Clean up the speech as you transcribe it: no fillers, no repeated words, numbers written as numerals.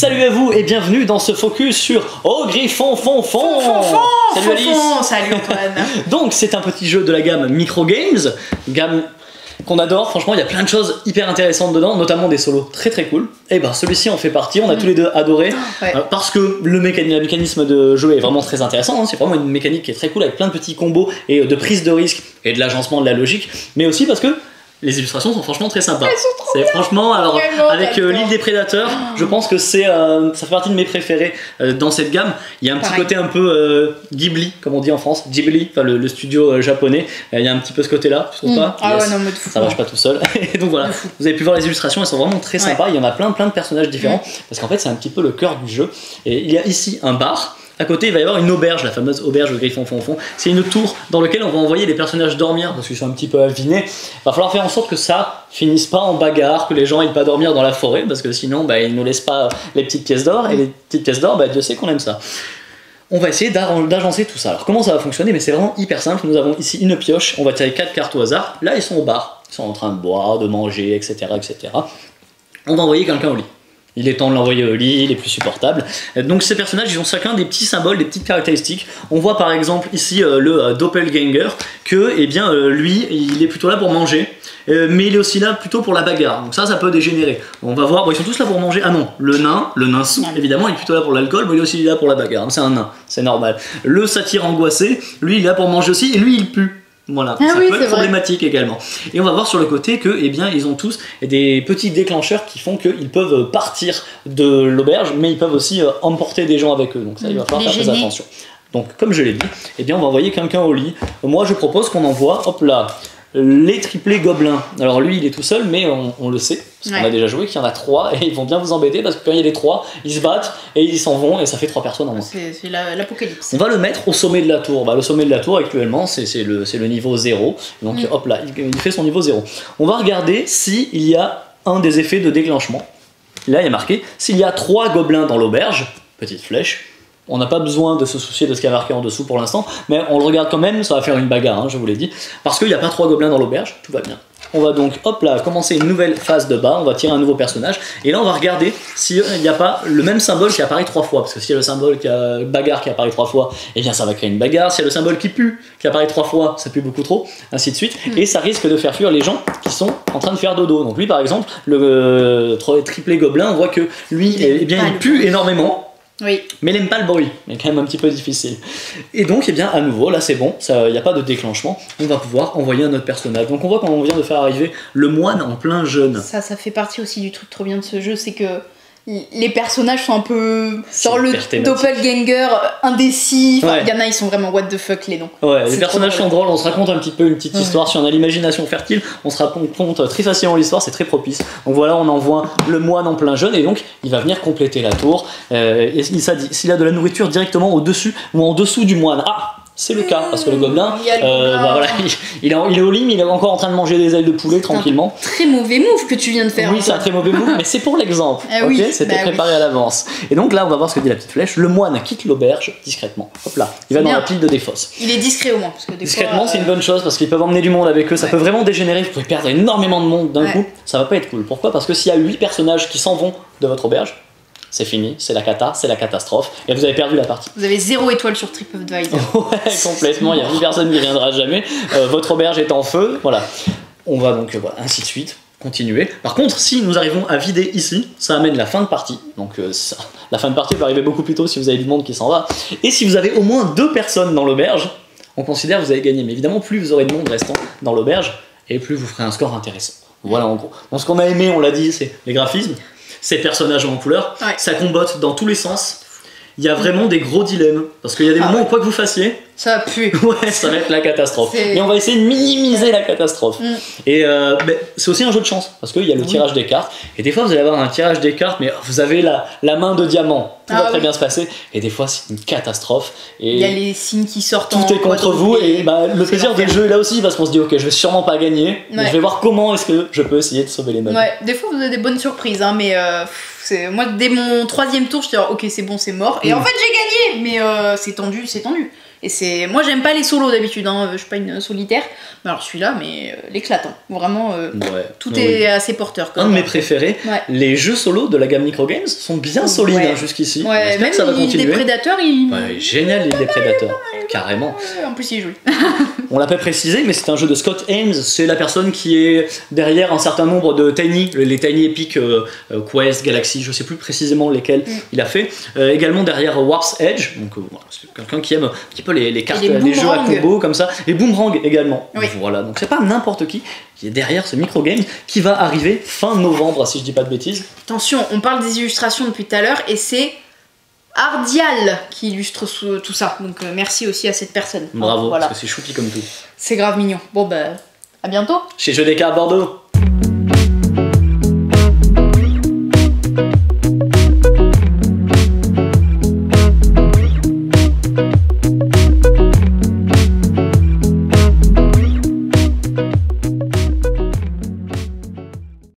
Salut à vous et bienvenue dans ce focus sur Au Griffon Fond Fond. Salut Alice. Salut Antoine. Donc c'est un petit jeu de la gamme Micro Games, gamme qu'on adore. Franchement il y a plein de choses hyper intéressantes dedans, notamment des solos très très cool. Et ben celui-ci en fait partie, on a tous les deux adoré parce que le mécanisme de jeu est vraiment très intéressant, hein. C'est vraiment une mécanique qui est très cool avec plein de petits combos et de prise de risque et de l'agencement de la logique, mais aussi parce que les illustrations sont franchement très sympas. C'est franchement, alors avec l'île des prédateurs, je pense que ça fait partie de mes préférés dans cette gamme. Il y a un petit côté un peu Ghibli, comme on dit en France, Ghibli, enfin le studio japonais. Il y a un petit peu ce côté-là, tu trouves pas? Ah ouais, non, mais de fou. Ça marche pas tout seul. Et donc voilà, vous avez pu voir les illustrations, elles sont vraiment très sympas. Il y en a plein de personnages différents, parce qu'en fait c'est un petit peu le cœur du jeu. Et il y a ici un bar. À côté, il va y avoir une auberge, la fameuse auberge au Griffon Fond Fond. C'est une tour dans laquelle on va envoyer les personnages dormir parce qu'ils sont un petit peu avinés. Il va falloir faire en sorte que ça finisse pas en bagarre, que les gens aillent pas dormir dans la forêt parce que sinon ils ne laissent pas les petites pièces d'or. Et les petites pièces d'or, Dieu sait qu'on aime ça. On va essayer d'agencer tout ça. Alors comment ça va fonctionner? Mais c'est vraiment hyper simple. Nous avons ici une pioche, on va tirer 4 cartes au hasard. Là, ils sont au bar, ils sont en train de boire, de manger, etc. etc. On va envoyer quelqu'un au lit. Il est temps de l'envoyer au lit, il est plus supportable. Donc ces personnages, ils ont chacun des petits symboles, des petites caractéristiques. On voit par exemple ici le doppelganger, que lui, il est plutôt là pour manger, mais il est aussi là plutôt pour la bagarre. Donc ça peut dégénérer. On va voir, ils sont tous là pour manger. Ah non, le nain sou, évidemment, il est plutôt là pour l'alcool, mais il est aussi là pour la bagarre. C'est un nain, c'est normal. Le satyre angoissé, lui, il est là pour manger aussi, et lui, il pue. Voilà, ça peut être problématique également. Et on va voir sur le côté que, ils ont tous des petits déclencheurs qui font qu'ils peuvent partir de l'auberge, mais ils peuvent aussi emporter des gens avec eux. Donc ça, il va falloir faire très attention. Donc, comme je l'ai dit, on va envoyer quelqu'un au lit. Moi, je propose qu'on envoie, hop là, les triplés gobelins. Alors lui, il est tout seul, mais on le sait, parce qu'on a déjà joué qu'il y en a 3, et ils vont bien vous embêter, parce que quand il y a les 3, ils se battent, et ils s'en vont, et ça fait 3 personnes en moins. C'est l'apocalypse. On va le mettre au sommet de la tour. Le sommet de la tour, actuellement, c'est le niveau 0. Donc hop là, il fait son niveau 0. On va regarder s'il y a un des effets de déclenchement. Là, il y a marqué, s'il y a 3 gobelins dans l'auberge, petite flèche. On n'a pas besoin de se soucier de ce qu'il y a marqué en dessous pour l'instant, mais on le regarde quand même, ça va faire une bagarre, je vous l'ai dit, parce qu'il n'y a pas 3 gobelins dans l'auberge, tout va bien. On va donc, hop là, commencer une nouvelle phase de bas, on va tirer un nouveau personnage, et là on va regarder s'il n'y a pas le même symbole qui apparaît 3 fois, parce que s'il y a le symbole bagarre qui apparaît 3 fois, ça va créer une bagarre, s'il y a le symbole qui pue, qui apparaît 3 fois, ça pue beaucoup trop, ainsi de suite, et ça risque de faire fuir les gens qui sont en train de faire dodo. Donc lui par exemple, le triplé gobelin, on voit que lui, il pue énormément. Oui. Mais il n'aime pas le bruit, c'est quand même un petit peu difficile. Et donc, à nouveau, là c'est bon, il n'y a pas de déclenchement, on va pouvoir envoyer un autre personnage. Donc on voit qu'on vient de faire arriver le moine en plein jeûne. Ça fait partie aussi du truc trop bien de ce jeu, c'est que les personnages sont un peu genre le doppelganger indécis, il y en a, ils sont vraiment what the fuck les noms. Ouais, les personnages sont drôles, on se raconte un petit peu une petite histoire, si on a l'imagination fertile, on se raconte très facilement l'histoire, c'est très propice. Donc voilà, on envoie le moine en plein jeûne et donc il va venir compléter la tour. Et s'il a de la nourriture directement au-dessus ou en dessous du moine. C'est le cas, parce que le gobelin, il est au lit, mais il est encore en train de manger des ailes de poulet tranquillement. Très mauvais move que tu viens de faire. Oui, c'est un très mauvais move, mais c'est pour l'exemple. C'était préparé à l'avance. Et donc là, on va voir ce que dit la petite flèche. Le moine quitte l'auberge discrètement. Hop là, il va dans la pile de défausse. Il est discret au moins. Parce que discrètement, c'est une bonne chose, parce qu'ils peuvent emmener du monde avec eux. Ça peut vraiment dégénérer, vous pouvez perdre énormément de monde d'un coup. Ça va pas être cool. Pourquoi? Parce que s'il y a 8 personnages qui s'en vont de votre auberge, c'est fini, c'est la cata, c'est la catastrophe, et vous avez perdu la partie. Vous avez 0 étoile sur TripAdvisor. Ouais, complètement, il n'y a une personne qui viendra jamais, votre auberge est en feu, voilà. On va donc, ainsi de suite, continuer. Par contre, si nous arrivons à vider ici, ça amène la fin de partie, donc la fin de partie peut arriver beaucoup plus tôt si vous avez du monde qui s'en va, et si vous avez au moins 2 personnes dans l'auberge, on considère que vous avez gagné, mais évidemment, plus vous aurez de monde restant dans l'auberge, et plus vous ferez un score intéressant. Voilà en gros. Donc ce qu'on a aimé, on l'a dit, c'est les graphismes, ces personnages en couleur, ça combotte dans tous les sens. Il y a vraiment des gros dilemmes, parce qu'il y a des moments où quoi que vous fassiez, ça va puer. Ouais, ça va être la catastrophe. Et on va essayer de minimiser la catastrophe. Et c'est aussi un jeu de chance, parce qu'il y a le tirage des cartes, et des fois vous allez avoir un tirage des cartes, mais vous avez la main de diamant, tout va très bien se passer, et des fois c'est une catastrophe. Et il y a les signes qui sortent. Tout est contre vous, et le plaisir du jeu est là aussi, parce qu'on se dit ok, je vais sûrement pas gagner, mais je vais voir comment est-ce que je peux essayer de sauver les meubles. Ouais, des fois vous avez des bonnes surprises, hein, mais moi dès mon 3e tour, je dis ok c'est bon, c'est mort, et en fait j'ai gagné, mais c'est tendu, c'est tendu. Et moi j'aime pas les solos d'habitude, hein, je suis pas une solitaire, mais alors celui-là, mais l'éclatant. Vraiment, tout est assez porteur. Un de mes préférés, les jeux solos de la gamme Microgames sont bien solides hein, jusqu'ici. Ouais, même ça va continuer. Des Prédateurs, génial l'île des Prédateurs, carrément. En plus il est joli. On l'a pas précisé, mais c'est un jeu de Scott Ames, c'est la personne qui est derrière un certain nombre de Tiny, les Tiny Epic Quest, Galaxy, je sais plus précisément lesquels il a fait. Également derrière Warp's Edge, donc voilà, c'est quelqu'un qui aime un petit peu les cartes, les jeux à combo comme ça, et Boomerang également. Voilà, donc c'est pas n'importe qui est derrière ce Microgames qui va arriver fin novembre, si je dis pas de bêtises. Attention, on parle des illustrations depuis tout à l'heure, et c'est Ardial qui illustre tout ça, donc merci aussi à cette personne. Bravo, parce que c'est choupi comme tout. C'est grave mignon. Bon bah, à bientôt. Chez Jeux des cartes Bordeaux.